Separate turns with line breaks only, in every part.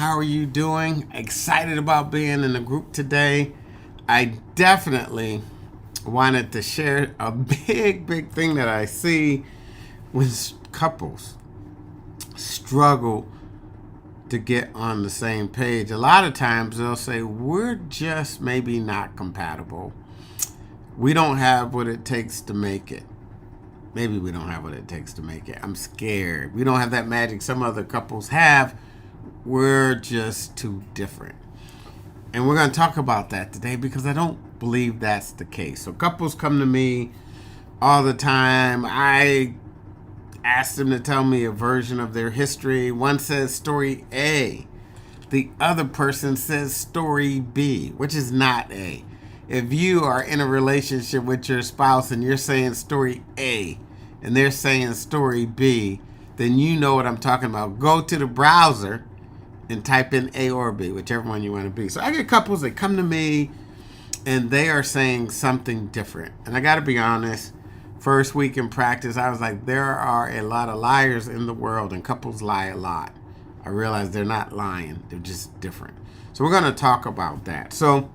How are you doing? Excited about being in the group today. I definitely wanted to share a big thing that I see when couples struggle to get on the same page. A lot of times they'll say, we're just maybe not compatible. We don't have what it takes to make it. Maybe we don't have what it takes to make it. I'm scared. We don't have that magic some other couples have. We're just too different. And we're going to talk about that today because I don't believe that's the case. So couples come to me all the time. I ask them to tell me a version of their history. One says story A. The other person says story B, which is not A. If you are in a relationship with your spouse and you're saying story A and they're saying story B, then you know what I'm talking about. Go to the browser and type in A or B, whichever one you want to be. So I get couples that come to me and they are saying something different. And I got to be honest, first week in practice, I was like, there are a lot of liars in the world and couples lie a lot. I realize they're not lying, they're just different. So we're going to talk about that. So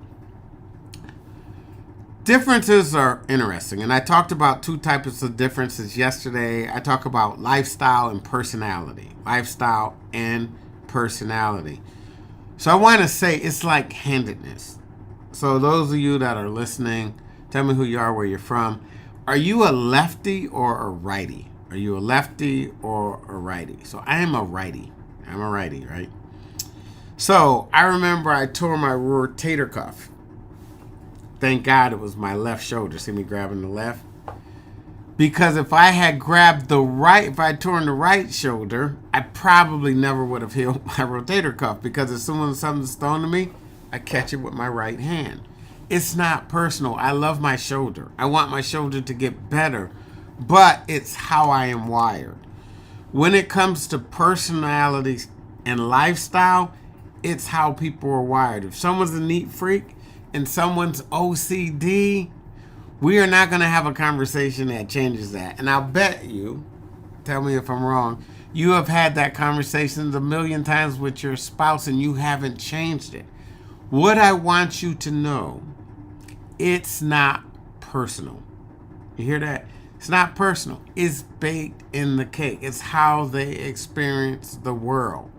differences are interesting, and I talked about two types of differences yesterday. I talk about lifestyle and personality. Lifestyle and personality. So I want to say it's like handedness. So those of you that are listening, tell me who you are, where you're from. Are you a lefty or a righty? Are you a lefty or a righty? So I am a righty. I'm a righty, right? So I remember I tore my rotator cuff. Thank God it was my left shoulder. See me grabbing the left? Because if I had grabbed the right, if I had torn the right shoulder, I probably never would have healed my rotator cuff. Because as soon as something's thrown to me, I catch it with my right hand. It's not personal. I love my shoulder. I want my shoulder to get better. But it's how I am wired. When it comes to personality and lifestyle, it's how people are wired. If someone's a neat freak, and someone's OCD, we are not going to have a conversation that changes that. And I'll bet you, tell me if I'm wrong, you have had that conversation a million times with your spouse and you haven't changed it. What I want you to know, it's not personal. You hear that? It's not personal. It's baked in the cake. It's how they experience the world.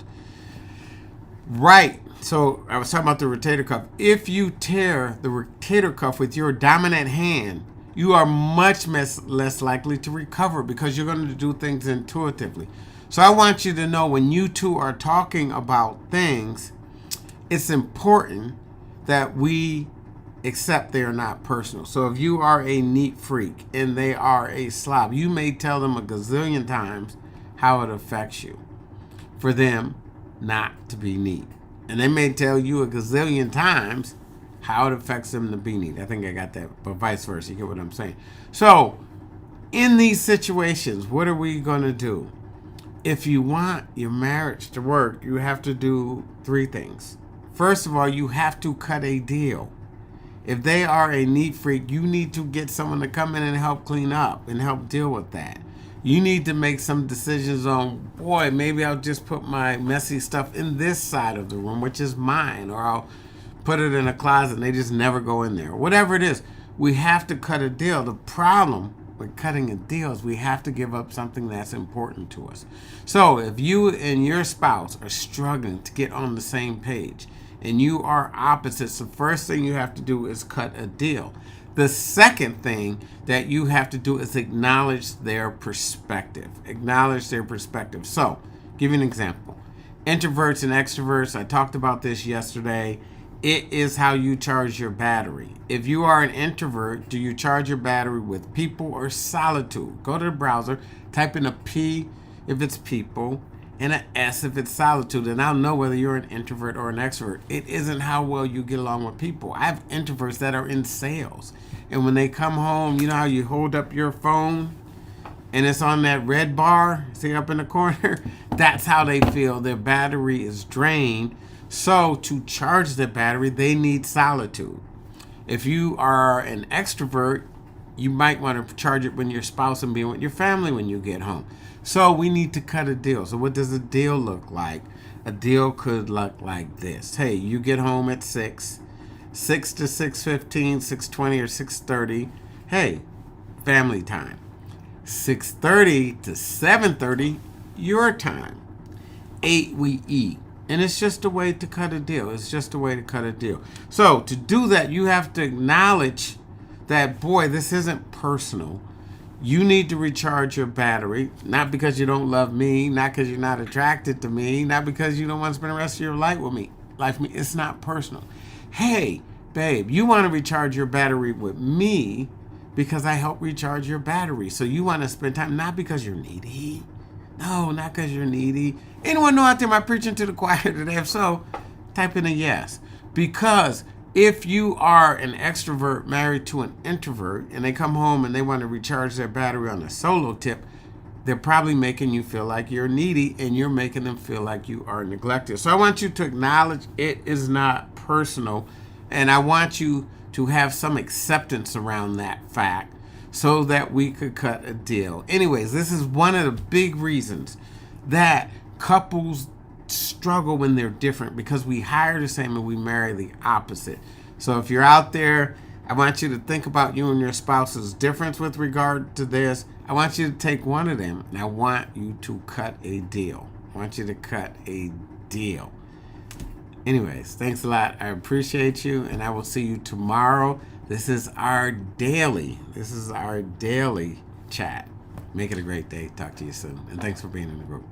Right. So I was talking about the rotator cuff. If you tear the rotator cuff with your dominant hand, you are much less likely to recover because you're going to do things intuitively. So I want you to know when you two are talking about things, it's important that we accept they are not personal. So if you are a neat freak and they are a slob, you may tell them a gazillion times how it affects you for them not to be neat. And they may tell you a gazillion times how it affects them to be neat. I think I got that, but vice versa. You get what I'm saying? So, in these situations, what are we going to do? If you want your marriage to work, you have to do three things. First of all, you have to cut a deal. If they are a neat freak, you need to get someone to come in and help clean up and help deal with that. You need to make some decisions on, boy, maybe I'll just put my messy stuff in this side of the room, which is mine, or I'll put it in a closet and they just never go in there. Whatever it is, we have to cut a deal. The problem with cutting a deal is we have to give up something that's important to us. So if you and your spouse are struggling to get on the same page and you are opposites, the first thing you have to do is cut a deal. The second thing that you have to do is acknowledge their perspective. Acknowledge their perspective. So, give you an example. Introverts and extroverts, I talked about this yesterday. It is how you charge your battery. If you are an introvert, do you charge your battery with people or solitude? Go to the browser, type in a P if it's people, and an S if it's solitude, and I'll know whether you're an introvert or an extrovert. It isn't how well you get along with people. I have introverts that are in sales, and when they come home, you know how you hold up your phone and it's on that red bar, see up in the corner? That's how they feel. Their battery is drained. So to charge the battery, they need solitude. If you are an extrovert, you might want to charge it when your spouse and being with your family when you get home. So we need to cut a deal. So what does a deal look like? A a deal could look like this. Hey, you get home at 6 to 6:15, 6:20, or 6:30. Hey, family time. 6:30 to 7:30, your time. 8, we eat. And it's just a way to cut a deal. It's just a way to cut a deal. So to do that, you have to acknowledge that, boy, this isn't personal. You need to recharge your battery, not because you don't love me, not because you're not attracted to me, not because you don't want to spend the rest of your life with me. It's not personal. Hey, babe, you want to recharge your battery with me because I help recharge your battery. So you want to spend time, not because you're needy. No, not because you're needy. Anyone know out there, am I preaching to the choir today? If so, type in a yes. Because if you are an extrovert married to an introvert and they come home and they want to recharge their battery on a solo tip, they're probably making you feel like you're needy and you're making them feel like you are neglected. So I want you to acknowledge it is not personal, and I want you to have some acceptance around that fact so that we could cut a deal. Anyways, this is one of the big reasons that couples struggle when they're different, because we hire the same and we marry the opposite. So if you're out there, I want you to think about you and your spouse's difference with regard to this. I want you to take one of them and I want you to cut a deal. I want you to cut a deal. Anyways, thanks a lot. I appreciate you, and I will see you tomorrow. This is our daily chat. Make it a great day. Talk to you soon. And thanks for being in the group.